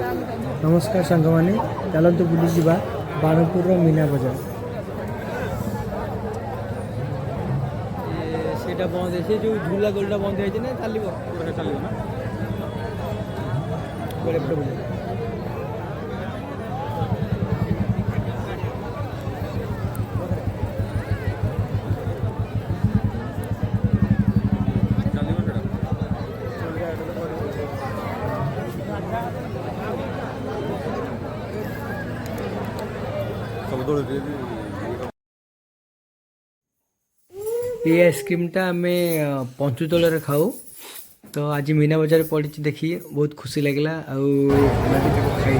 नमस्कार सांग मैंने चलतु बुली जा बाणपुर मीना बजार सेटा बंद है जो झूला गोलटा बंद है ना चलो चलो ना बड़े बड़े बुले ये आइसक्रीमटा आम पंचुतल खाऊ तो आज मीना बजार पड़ी देखिए बहुत खुशी लगे खाई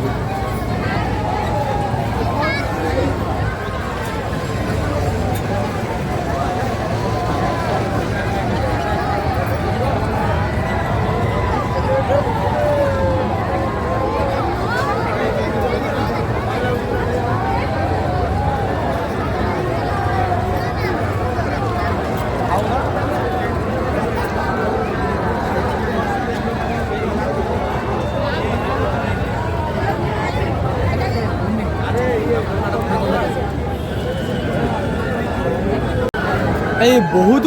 बहुत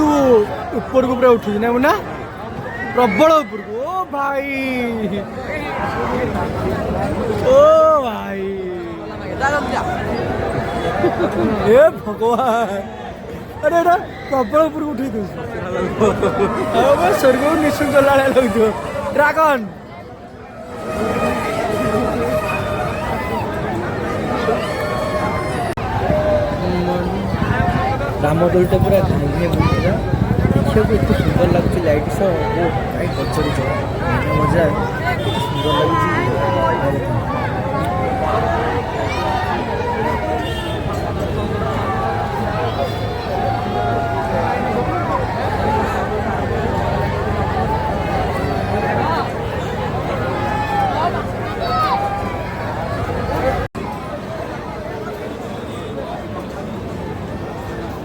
ऊपर को पूरा उठू ना मुना प्रबल ऊपर को ओ भाई ए भगवान अरे अरे प्रबल ऊपर उठी तू स्वर्ग निश्चय चला लगे ड्रागन रामदोलटा पूरा घाइने बुलूला देखा एत सुंदर लगुच लाइट सह कहीं गचरी मजा एत सुंदर लगुच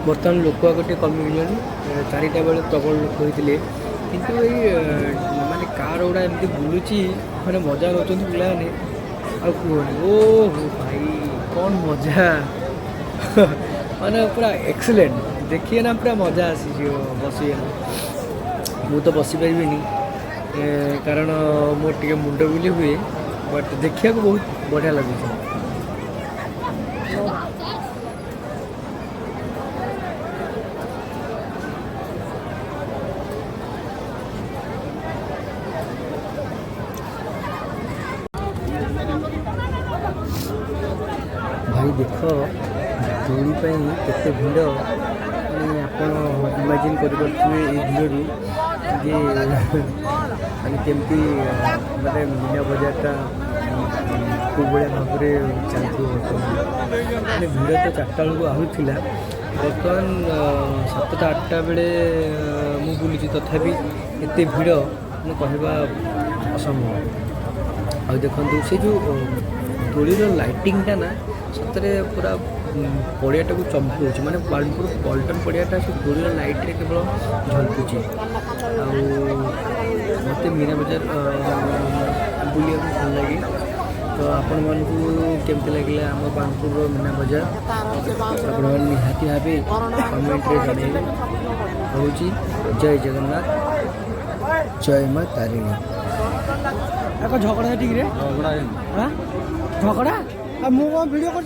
बर्तमान लोक आगे कमिगले 4टा बेले प्रबल लोक होते किंतु माने कार गुड़ा एमती बुलूची मैंने मजा नौ पिलाने कहनी ओहो भाई कौन मजा माने पूरा एक्सीलेंट देखिए ना पूरा मजा आसी बस मु तो बसी पारि कारण मोर टे मुंड बुले हुए बट देखा बहुत बढ़िया लगे भाई देख दौड़ी केते भिड़ माने आपण इमेजिन कर भिड़ माने केमती माने मीना बजारटा को भाई भाव चलती माने भिड़ तो 4टा बेलू आहू था बर्तमान 7टा 8टा बेले मु बुलूची तथापि एत भिड़ मैं कहवा असंभव आ देखु से जो दोलीर लाइटिंगटा ना सतरे पूरा पड़ियाटा को चमकूँ माने बाणपुर पल्टन पड़ियाटा से दोलीर लाइट्रे केवल झलकुची मत मीना बजार बुलिया भल लगे तो आपण मानू केमती लगे आम बाणपुर मीना बजार आपण निहाती भाव कमेंट्रे जन रोची जय जगन्नाथ जय माँ तारिणी झगड़ा ठीक रे झगड़ा मुझे भिडियो कर